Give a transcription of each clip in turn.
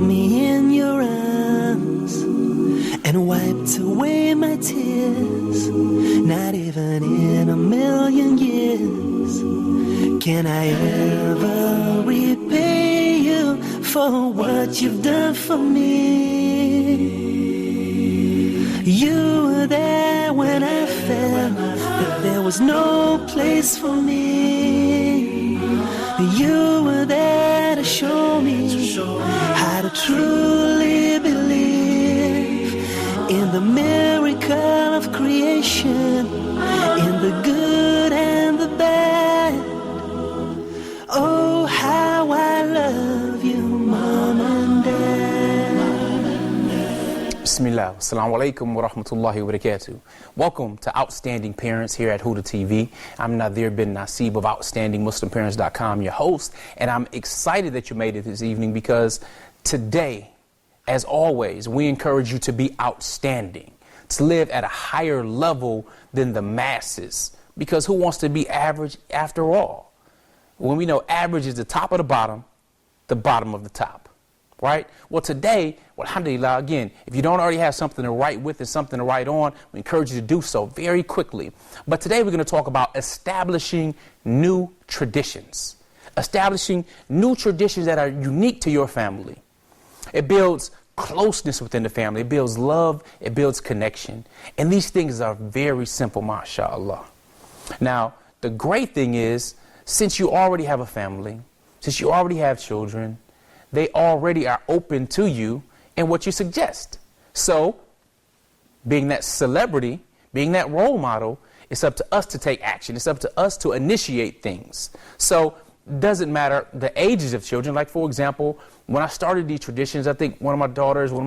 held me in your arms and wiped away my tears. Not even in a million years can I ever repay you for what you've done for me. You were there when I felt that there was no place for me. You were there to show me how to truly believe in the miracle of creation, in the good and the bad. Oh, how I love you, Mom and Dad. Bismillah. Assalamu alaikum wa rahmatullahi wa barakatuh. Welcome to Outstanding Parents here at Huda TV. I'm Nazir bin Nasib of OutstandingMuslimParents.com, your host, and I'm excited that you made it this evening because today, as always, we encourage you to be outstanding, to live at a higher level than the masses, because who wants to be average after all? When we know average is the top of the bottom of the top. Right? Well, today, alhamdulillah, again, if you don't already have something to write with and something to write on, we encourage you to do so very quickly. But today we're going to talk about establishing new traditions. Establishing new traditions that are unique to your family. It builds closeness within the family. It builds love. It builds connection. And these things are very simple, mashallah. Now, the great thing is, since you already have a family, since you already have children, they already are open to you and what you suggest. So, being that celebrity, being that role model, it's up to us to take action. It's up to us to initiate things. So, doesn't matter the ages of children. Like, for example, when I started these traditions, I think one of my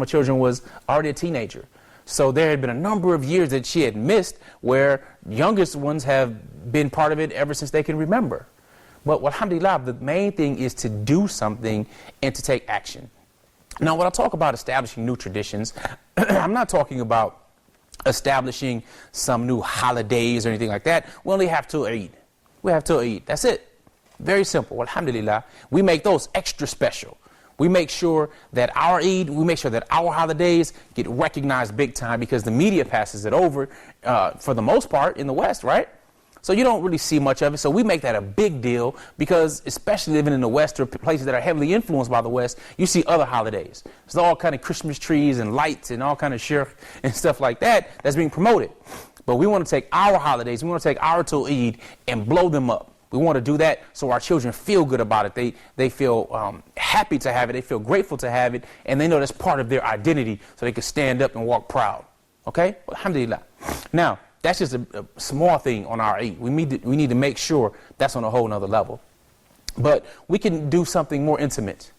children was already a teenager. So there had been a number of years that she had missed where youngest ones have been part of it ever since they can remember. But alhamdulillah, the main thing is to do something and to take action. Now, when I talk about establishing new traditions, I'm not talking about establishing some new holidays or anything like that. We only have till Eid. We have till Eid. That's it. Very simple. Alhamdulillah. We make those extra special. We make sure that our Eid, we make sure that our holidays get recognized big time because the media passes it over for the most part in the West, right? So you don't really see much of it. So we make that a big deal because especially living in the West or places that are heavily influenced by the West, you see other holidays. There's all kind of Christmas trees and lights and all kind of shirk and stuff like that that's being promoted. But we want to take our holidays, we want to take our Til Eid and blow them up. We want to do that so our children feel good about it. They feel happy to have it. They feel grateful to have it. And they know that's part of their identity so they can stand up and walk proud. Okay? Well, alhamdulillah. Now, that's just a small thing on our Eid. We need to make sure that's on a whole nother level. But we can do something more intimate.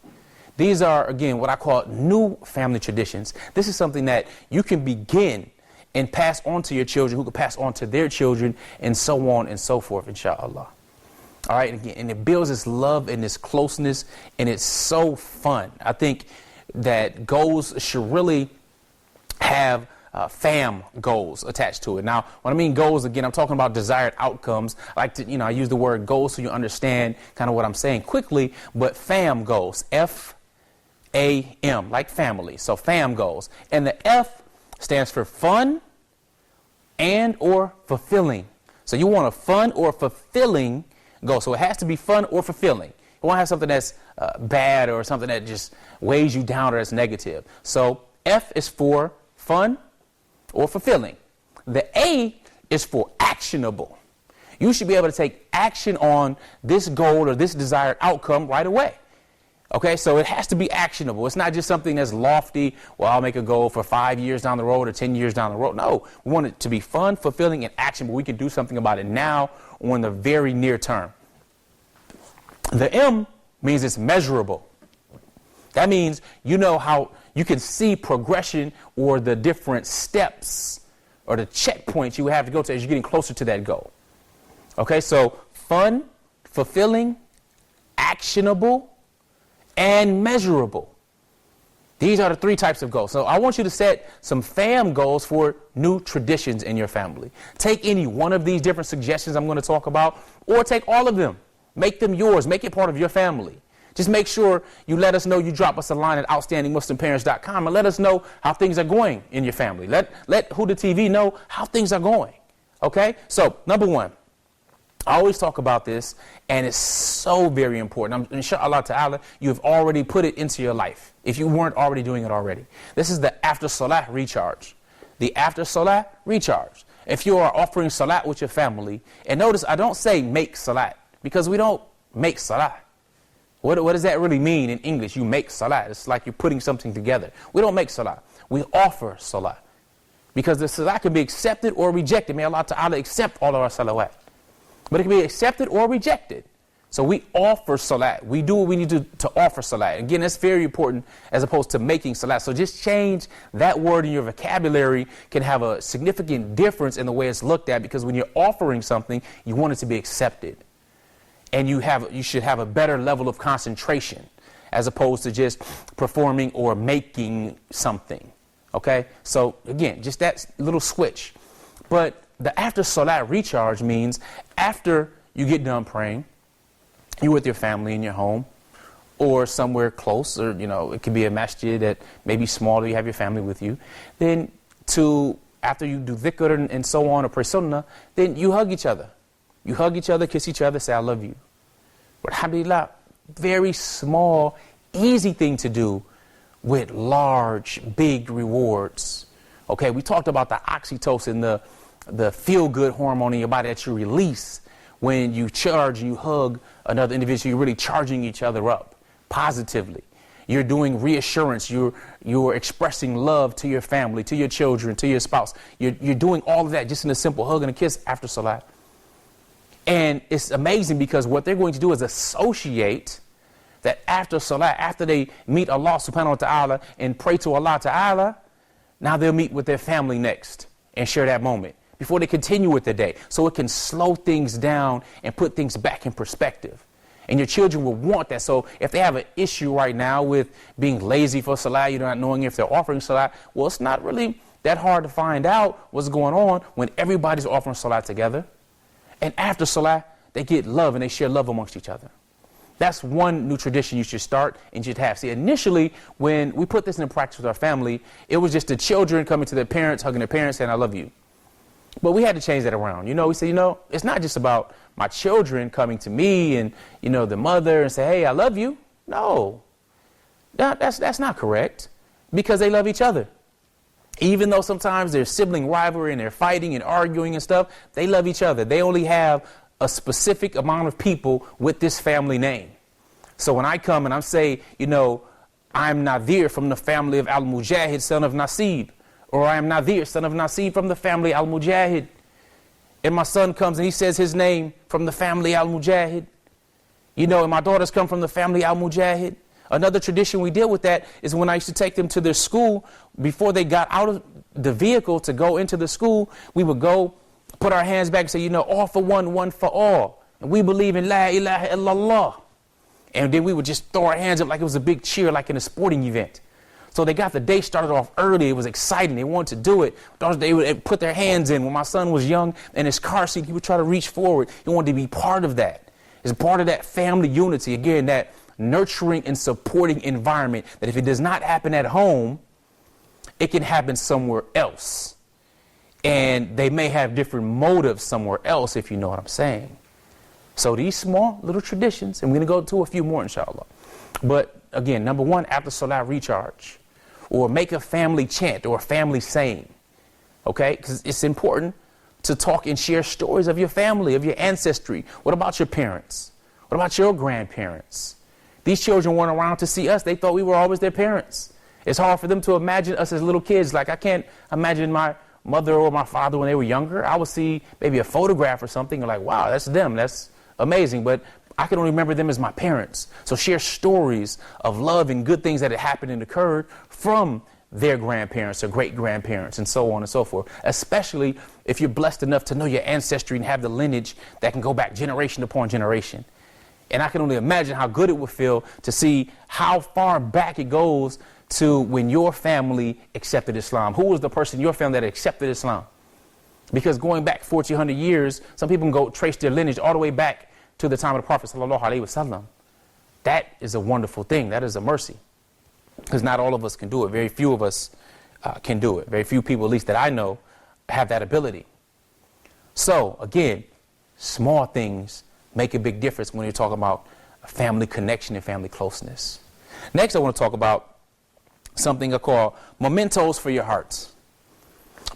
These are, again, what I call new family traditions. This is something that you can begin and pass on to your children, who can pass on to their children, and so on and so forth, inshallah. All right, again, and it builds this love and this closeness, and it's so fun. I think that goals should really have fam goals attached to it. Now, when I mean goals, again, I'm talking about desired outcomes. I like to, I use the word goals so you understand kind of what I'm saying quickly, but fam goals, F-A-M, like family. So fam goals. And the F stands for fun and or fulfilling. So you want a fun or fulfilling goal. So it has to be fun or fulfilling. You won't have something that's bad or something that just weighs you down or that's negative. So F is for fun or fulfilling. The A is for actionable. You should be able to take action on this goal or this desired outcome right away. Okay, so it has to be actionable. It's not just something that's lofty. Well, I'll make a goal for 5 years down the road or 10 years down the road. No, we want it to be fun, fulfilling, and actionable. We can do something about it now or in the very near term. The M means it's measurable. That means you know how you can see progression or the different steps or the checkpoints you have to go to as you're getting closer to that goal. Okay, so fun, fulfilling, actionable, and measurable. These are the three types of goals. So I want you to set some fam goals for new traditions in your family. Take any one of these different suggestions I'm going to talk about, or take all of them. Make them yours. Make it part of your family. Just make sure you let us know. You drop us a line at outstandingmuslimparents.com and let us know how things are going in your family. Let Huda TV know how things are going. Okay? So, number one, I always talk about this, and it's so very important. Inshallah ta'ala, you've already put it into your life, if you weren't already doing it already. This is the after salah recharge. The after salah recharge. If you are offering salat with your family, and notice I don't say make salat, because we don't make salat. What does that really mean in English? You make salat. It's like you're putting something together. We don't make salat. We offer salat. Because the salat can be accepted or rejected. May Allah ta'ala accept all of our salawat. But it can be accepted or rejected. So we offer salat. We do what we need to offer salat. Again, that's very important as opposed to making salat. So just change that word in your vocabulary can have a significant difference in the way it's looked at, because when you're offering something, you want it to be accepted. And you should have a better level of concentration as opposed to just performing or making something. Okay? So again, just that little switch. But the after salat recharge means after you get done praying, you're with your family in your home or somewhere close, or it could be a masjid that may be smaller, you have your family with you. Then after you do dhikr and so on, or pray sunnah, then you hug each other. You hug each other, kiss each other, say I love you. Alhamdulillah, very small, easy thing to do with large, big rewards. Okay, we talked about the oxytocin, the feel-good hormone in your body that you release when you charge and you hug another individual. You're really charging each other up positively. You're doing reassurance. You're expressing love to your family, to your children, to your spouse. You're doing all of that just in a simple hug and a kiss after salat. And it's amazing because what they're going to do is associate that after salat, after they meet Allah subhanahu wa ta'ala and pray to Allah ta'ala, now they'll meet with their family next and share that moment before they continue with the day. So it can slow things down and put things back in perspective. And your children will want that. So if they have an issue right now with being lazy for salat, you're not knowing if they're offering salat, well, it's not really that hard to find out what's going on when everybody's offering salat together. And after salat, they get love and they share love amongst each other. That's one new tradition you should start and you should have. See, initially, when we put this in practice with our family, it was just the children coming to their parents, hugging their parents, saying, I love you. But we had to change that around. We said, it's not just about my children coming to me and, the mother and say, hey, I love you. No, that's not correct, because they love each other. Even though sometimes there's sibling rivalry and they're fighting and arguing and stuff, they love each other. They only have a specific amount of people with this family name. So when I come and I say, I'm Nazir from the family of Al-Mujaahid, son of Nasib, or I am Nazir, son of Nasib from the family Al-Mujaahid, and my son comes and he says his name from the family Al-Mujaahid, and my daughters come from the family Al-Mujaahid. Another tradition we did with that is when I used to take them to their school, before they got out of the vehicle to go into the school, we would go put our hands back and say, all for one, one for all. And we believe in La ilaha illallah. And then we would just throw our hands up like it was a big cheer, like in a sporting event. So they got the day started off early. It was exciting. They wanted to do it. They would put their hands in. When my son was young in his car seat, he would try to reach forward. He wanted to be part of that. It's part of that family unity. Again, that nurturing and supporting environment that if it does not happen at home, it can happen somewhere else. And they may have different motives somewhere else, if you know what I'm saying. So these small little traditions, and we're going to go to a few more, inshallah. But again, number one, after salat recharge, or make a family chant or a family saying. Okay? Because it's important to talk and share stories of your family, of your ancestry. What about your parents? What about your grandparents? These children weren't around to see us. They thought we were always their parents. It's hard for them to imagine us as little kids. Like, I can't imagine my mother or my father when they were younger. I would see maybe a photograph or something and like, wow, that's them. That's amazing. But I can only remember them as my parents. So share stories of love and good things that had happened and occurred from their grandparents or great-grandparents and so on and so forth, especially if you're blessed enough to know your ancestry and have the lineage that can go back generation upon generation. And I can only imagine how good it would feel to see how far back it goes to when your family accepted Islam. Who was the person in your family that accepted Islam? Because going back 1,400 years, some people can go trace their lineage all the way back to the time of the Prophet sallallahu alaihi wasallam. That is a wonderful thing. That is a mercy. Because not all of us can do it. Very few of us can do it. Very few people, at least that I know, have that ability. So, again, small things make a big difference when you're talking about family connection and family closeness. Next, I want to talk about something I call mementos for your hearts.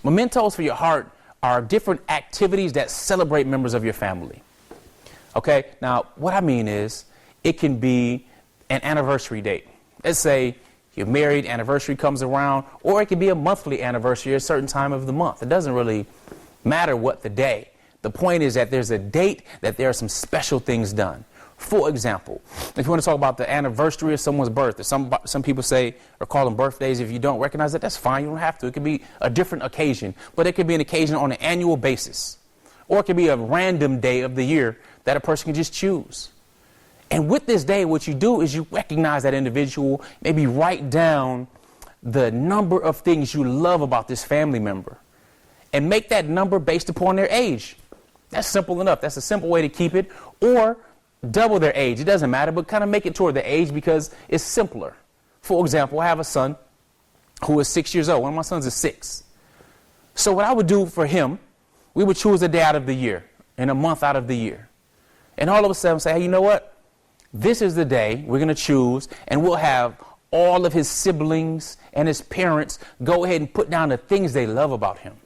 Mementos for your heart are different activities that celebrate members of your family. Okay, now what I mean is it can be an anniversary date. Let's say you're married, anniversary comes around, or it could be a monthly anniversary at a certain time of the month. It doesn't really matter what the day. The point is that there's a date that there are some special things done. For example, if you want to talk about the anniversary of someone's birth, some people say or call them birthdays. If you don't recognize it, that's fine. You don't have to. It could be a different occasion, but it could be an occasion on an annual basis, or it could be a random day of the year that a person can just choose. And with this day, what you do is you recognize that individual, maybe write down the number of things you love about this family member, and make that number based upon their age. That's simple enough. That's a simple way to keep it. Or double their age. It doesn't matter, but kind of make it toward the age because it's simpler. For example, I have a son who is 6 years old. One of my sons is 6. So what I would do for him, we would choose a day out of the year and a month out of the year. And all of a sudden say, hey, you know what? This is the day we're going to choose, and we'll have all of his siblings and his parents go ahead and put down the things they love about him.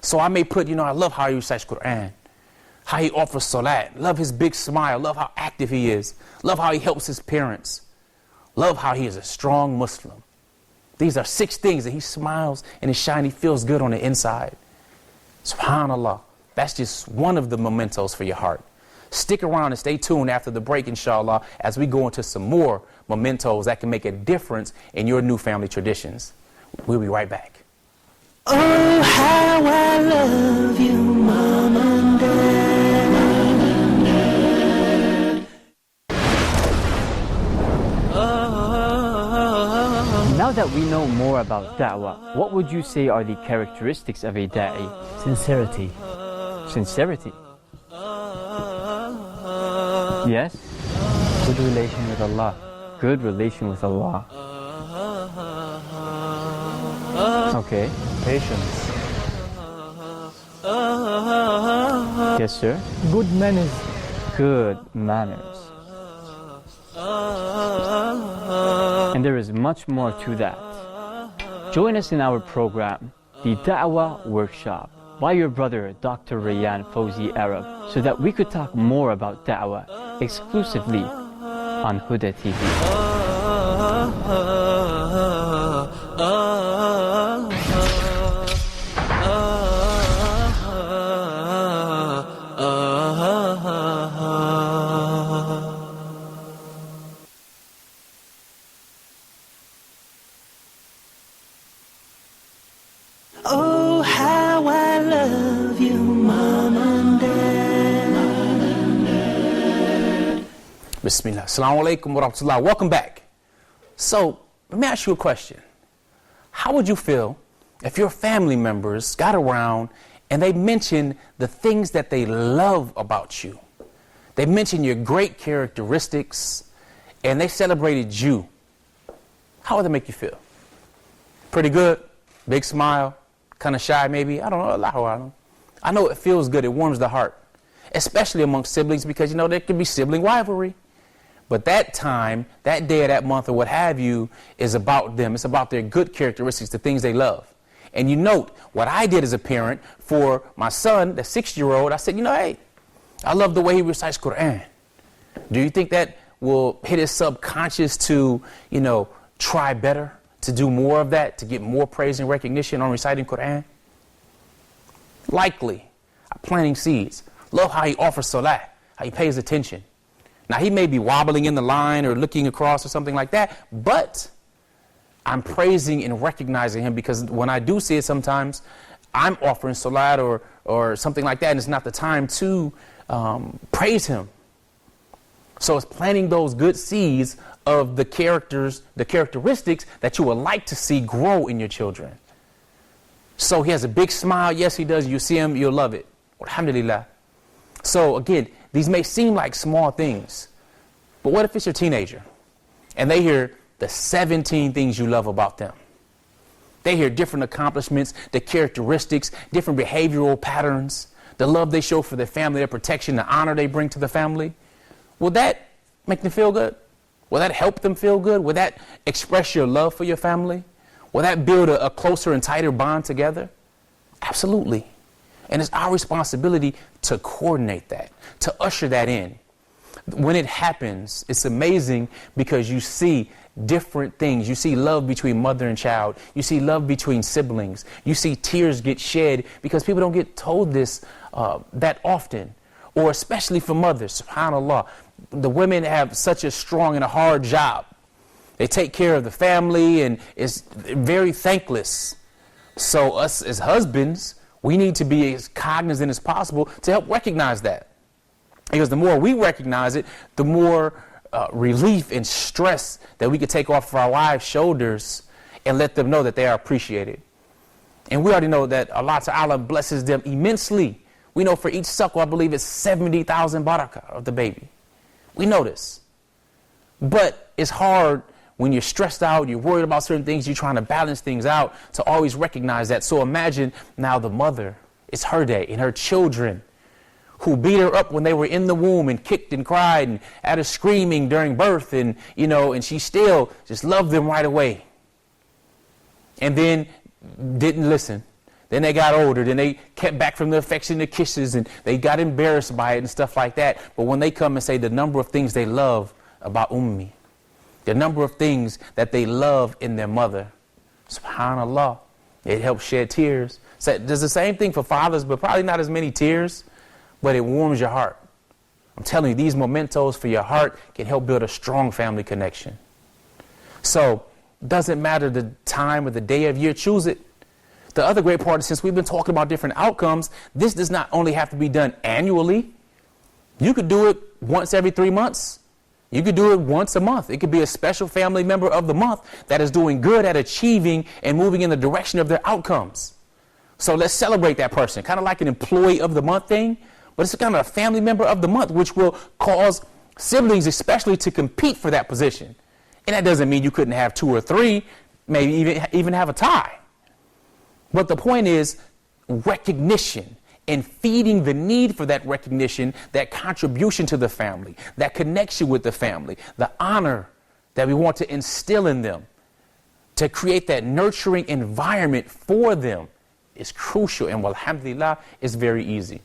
So I may put, I love how he recites Quran, how he offers salat, love his big smile, love how active he is, love how he helps his parents, love how he is a strong Muslim. These are 6 things that he smiles and is shiny, feels good on the inside. SubhanAllah. That's just one of the mementos for your heart. Stick around and stay tuned after the break, inshallah, as we go into some more mementos that can make a difference in your new family traditions. We'll be right back. Oh, how I love you, Mom and Dad. Now that we know more about da'wah, what would you say are the characteristics of a da'i? Sincerity. Sincerity. Yes? Good relation with Allah. Good relation with Allah. Okay. Patience. Yes, sir? Good manners. Good manners. And there is much more to that. Join us in our program, the Da'wah Workshop, by your brother, Dr. Rayyan Fawzi Arab, so that we could talk more about Da'wah exclusively on Huda TV. Oh, how I love you, Mom and Dad. Bismillah. Assalamu alaikum wa rahmatullah. Welcome back. So, let me ask you a question. How would you feel if your family members got around and they mentioned the things that they love about you? They mentioned your great characteristics and they celebrated you. How would that make you feel? Pretty good? Big smile? Kind of shy maybe? I don't know. Allahu A'lam. I know it feels good. It warms the heart. Especially amongst siblings because, there could be sibling rivalry. But that time, that day or that month or what have you is about them. It's about their good characteristics, the things they love. And you note what I did as a parent for my son, the 6-year-old. I said, hey, I love the way he recites Quran. Do you think that will hit his subconscious to, try better? To do more of that, to get more praise and recognition on reciting Quran? Likely. I'm planting seeds. Love how he offers salat, how he pays attention. Now, he may be wobbling in the line or looking across or something like that, but I'm praising and recognizing him because when I do see it sometimes, I'm offering salat or something like that, and it's not the time to praise him. So it's planting those good seeds of the characteristics that you would like to see grow in your children. So he has a big smile. Yes, he does. You see him, you'll love it. Alhamdulillah. So again, these may seem like small things, But what if it's your teenager and they hear the 17 things you love about them? They hear different accomplishments, the characteristics, different behavioral patterns, the love they show for their family, their protection, the honor they bring to the family. Will that make them feel good? Will that help them feel good? Will that express your love for your family? Will that build a closer and tighter bond together? Absolutely. And it's our responsibility to coordinate that, to usher that in. When it happens, it's amazing because you see different things. You see love between mother and child. You see love between siblings. You see tears get shed because people don't get told this that often, or especially for mothers. SubhanAllah, the women have such a strong and a hard job. They take care of the family and it's very thankless. So us as husbands, we need to be as cognizant as possible to help recognize that. Because the more we recognize it, the more relief and stress that we could take off of our wives' shoulders and let them know that they are appreciated. And we already know that Allah Ta'ala blesses them immensely. We know for each suckle, I believe it's 70,000 barakah of the baby. We know this. But it's hard when you're stressed out, you're worried about certain things, you're trying to balance things out, to always recognize that. So imagine now the mother, it's her day, and her children who beat her up when they were in the womb and kicked and cried and had her screaming during birth, and and she still just loved them right away. And then didn't listen. Then they got older, then they kept back from the affection, the kisses, and they got embarrassed by it and stuff like that. But when they come and say the number of things they love about Ummi, the number of things that they love in their mother, SubhanAllah, it helps shed tears. So there's the same thing for fathers, but probably not as many tears, but it warms your heart. I'm telling you, these mementos for your heart can help build a strong family connection. So doesn't matter the time or the day of year, choose it. The other great part is, since we've been talking about different outcomes, this does not only have to be done annually. You could do it once every 3 months. You could do it once a month. It could be a special family member of the month that is doing good at achieving and moving in the direction of their outcomes. So let's celebrate that person, kind of like an employee of the month thing, but it's kind of a family member of the month, which will cause siblings especially to compete for that position. And that doesn't mean you couldn't have 2 or 3, maybe even have a tie. But the point is recognition and feeding the need for that recognition, that contribution to the family, that connection with the family, the honor that we want to instill in them, to create that nurturing environment for them is crucial. And alhamdulillah, it's very easy.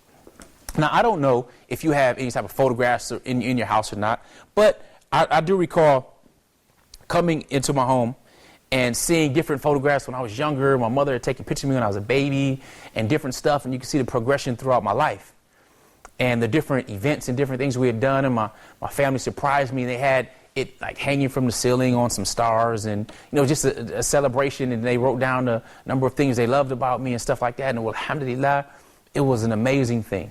Now, I don't know if you have any type of photographs in your house or not, but I do recall coming into my home and seeing different photographs when I was younger. My mother had taken pictures of me when I was a baby and different stuff, and you can see the progression throughout my life and the different events and different things we had done. And my family surprised me. They had it like hanging from the ceiling on some stars, and just a celebration, and they wrote down the number of things they loved about me and stuff like that. And alhamdulillah, it was an amazing thing.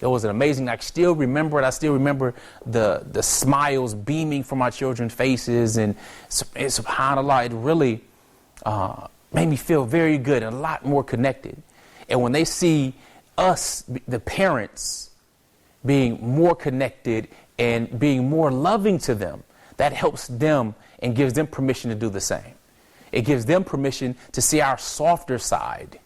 It was an amazing, I still remember it. I still remember the smiles beaming from my children's faces, and subhanAllah, it really made me feel very good and a lot more connected. And when they see us, the parents, being more connected and being more loving to them, that helps them and gives them permission to do the same. It gives them permission to see our softer side,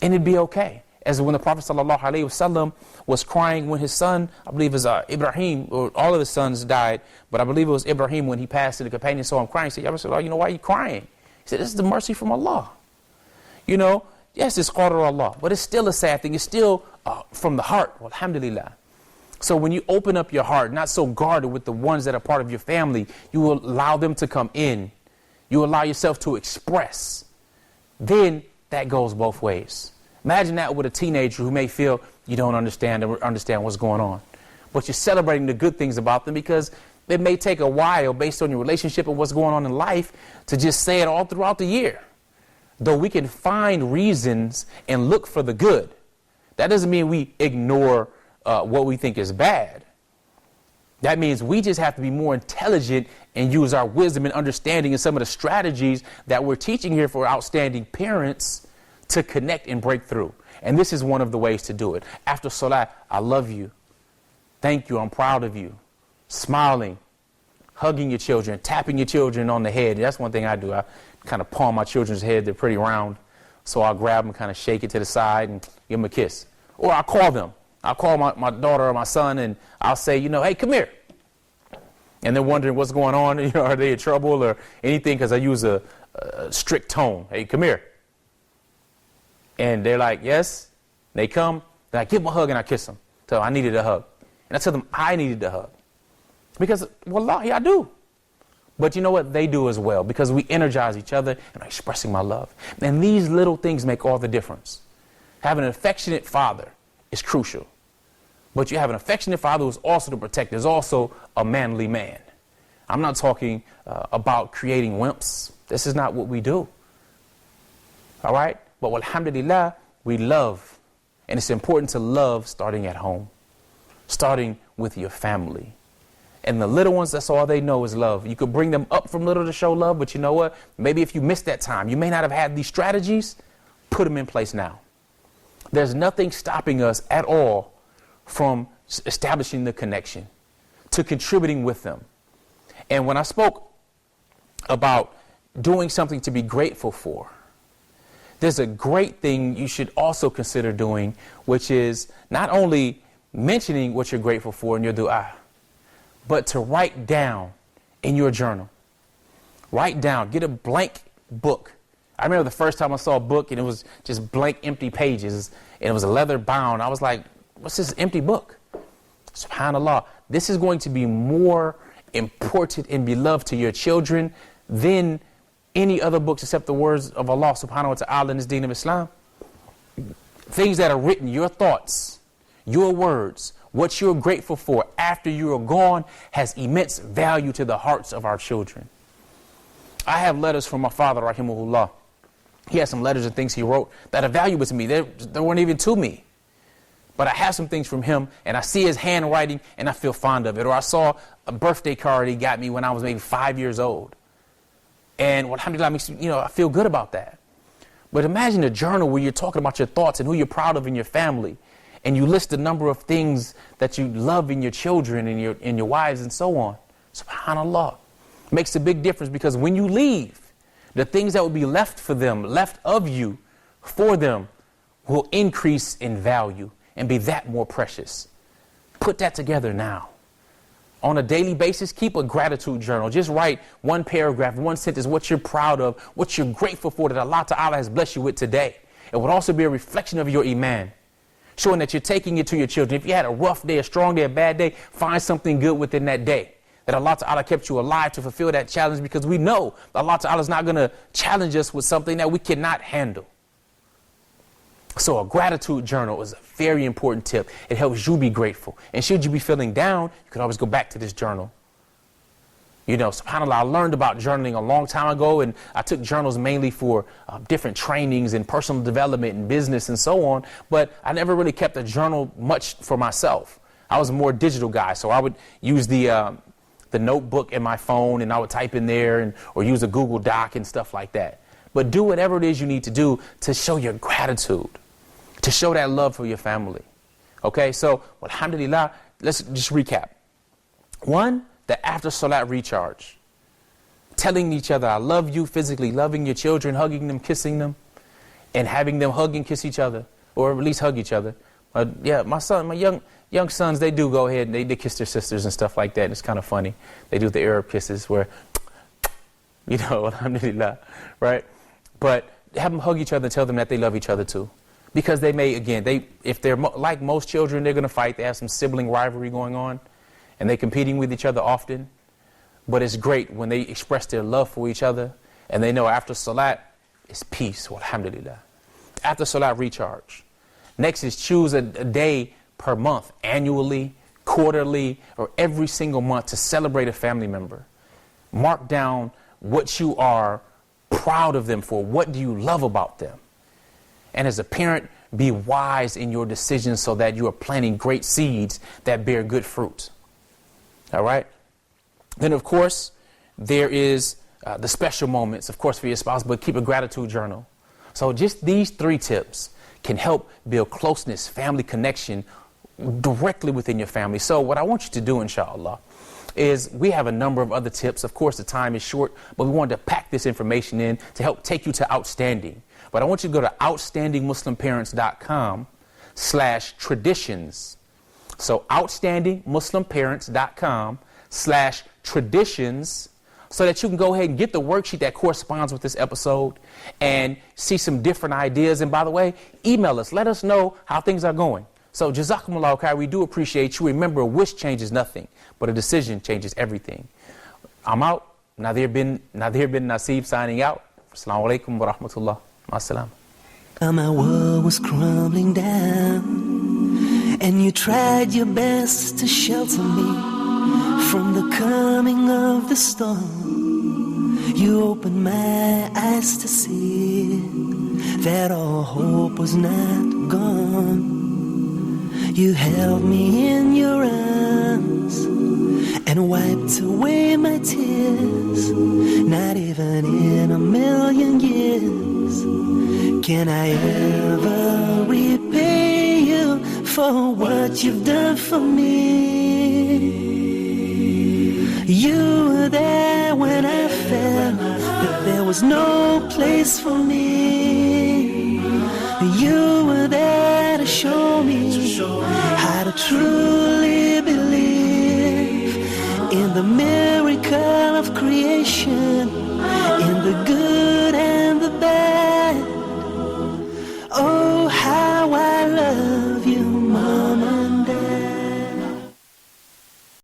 and it'd be okay. As when the Prophet ﷺ was crying when his son, I believe it was Ibrahim, or all of his sons died, but I believe it was Ibrahim, when he passed, and the companion saw him crying, he said, Ya Rasulullah, why are you crying? He said, this is the mercy from Allah. Yes, it's qadr Allah, but it's still a sad thing. It's still from the heart, alhamdulillah. So when you open up your heart, not so guarded with the ones that are part of your family, you will allow them to come in. You allow yourself to express. Then that goes both ways. Imagine that with a teenager who may feel you don't understand what's going on. But you're celebrating the good things about them, because it may take a while, based on your relationship and what's going on in life, to just say it all throughout the year. Though we can find reasons and look for the good, that doesn't mean we ignore what we think is bad. That means we just have to be more intelligent and use our wisdom and understanding and some of the strategies that we're teaching here for outstanding parents to connect and break through. And this is one of the ways to do it. After salah, I love you. Thank you. I'm proud of you. smiling, hugging your children, tapping your children on the head. That's one thing I do. I kind of palm my children's head. They're pretty round. So I'll grab them, kind of shake it to the side and give them a kiss. Or I'll call them. I'll call my daughter or my son and I'll say, hey, come here. And they're wondering what's going on. Are they in trouble or anything? Because I use a strict tone. Hey, come here. And they're like, yes. They come. Then I give them a hug and I kiss them. So I needed a hug. And I tell them I needed a hug. Because, wallahi, I do. But you know what? They do as well. Because we energize each other and I'm expressing my love. And these little things make all the difference. Having an affectionate father is crucial. But you have an affectionate father who's also the protector, is also a manly man. I'm not talking about creating wimps. This is not what we do. All right? But alhamdulillah, we love. And it's important to love starting at home. Starting with your family. And the little ones, that's all they know is love. You could bring them up from little to show love, but you know what? Maybe if you missed that time, you may not have had these strategies, put them in place now. There's nothing stopping us at all from establishing the connection, to contributing with them. And when I spoke about doing something to be grateful for, there's a great thing you should also consider doing, which is not only mentioning what you're grateful for in your dua, but to write down in your journal. Write down, get a blank book. I remember the first time I saw a book and it was just blank, empty pages, and it was a leather bound. I was like, what's this empty book? SubhanAllah, this is going to be more important and beloved to your children than any other books except the words of Allah subhanahu wa ta'ala in His deen of Islam. Things that are written, your thoughts, your words, what you're grateful for after you are gone has immense value to the hearts of our children. I have letters from my father, rahimahullah. He has some letters and things he wrote that are valuable to me. They weren't even to me. But I have some things from him, and I see his handwriting, and I feel fond of it. Or I saw a birthday card he got me when I was maybe 5 years old. And alhamdulillah, makes I feel good about that. But imagine a journal where you're talking about your thoughts and who you're proud of in your family. And you list a number of things that you love in your children and your wives and so on. SubhanAllah. Makes a big difference, because when you leave, the things that will be left for them, left of you for them, will increase in value and be that more precious. Put that together now. On a daily basis, keep a gratitude journal. Just write one paragraph, one sentence, what you're proud of, what you're grateful for that Allah Ta'ala has blessed you with today. It would also be a reflection of your iman, showing that you're taking it to your children. If you had a rough day, a strong day, a bad day, find something good within that day. That Allah Ta'ala kept you alive to fulfill that challenge, because we know that Allah Ta'ala is not going to challenge us with something that we cannot handle. So a gratitude journal is a very important tip. It helps you be grateful. And should you be feeling down, you can always go back to this journal. SubhanAllah, I learned about journaling a long time ago, and I took journals mainly for different trainings and personal development and business and so on, but I never really kept a journal much for myself. I was a more digital guy, so I would use the notebook in my phone, and I would type in there or use a Google Doc and stuff like that. But do whatever it is you need to do to show your gratitude, to show that love for your family. Okay, so alhamdulillah, let's just recap. One, the after salat recharge. Telling each other, I love you, physically loving your children, hugging them, kissing them, and having them hug and kiss each other, or at least hug each other. Yeah, my young sons, they do go ahead and they kiss their sisters and stuff like that. It's kind of funny. They do the Arab kisses where, alhamdulillah, right? But have them hug each other and tell them that they love each other too. Because they may, again, if they're like most children, they're going to fight. They have some sibling rivalry going on, and they're competing with each other often. But it's great when they express their love for each other, and they know after salat, it's peace, alhamdulillah. After salat, recharge. Next is choose a day per month, annually, quarterly, or every single month to celebrate a family member. Mark down what you are proud of them for. What do you love about them? And as a parent, be wise in your decisions so that you are planting great seeds that bear good fruit. All right? Then, of course, there is the special moments, of course, for your spouse, but keep a gratitude journal. So just these 3 tips can help build closeness, family connection directly within your family. So what I want you to do, inshallah, is we have a number of other tips. Of course, the time is short, but we wanted to pack this information in to help take you to Outstanding. But I want you to go to outstandingmuslimparents.com/traditions. So outstandingmuslimparents.com/traditions, so that you can go ahead and get the worksheet that corresponds with this episode and see some different ideas. And by the way, email us. Let us know how things are going. So Jazakumullahu khair, we do appreciate you. Remember, a wish changes nothing, but a decision changes everything. I'm out. Nazir bin Nasib signing out. Assalamu alaikum wa rahmatullah. Ma'as-salam. My world was crumbling down, and you tried your best to shelter me from the coming of the storm. You opened my eyes to see that all hope was not gone. You held me in your arms and wiped away my tears. Not even in a million years can I ever repay you for what you've done for me. You were there when I felt that there was no place for me. You were there to show me how to truly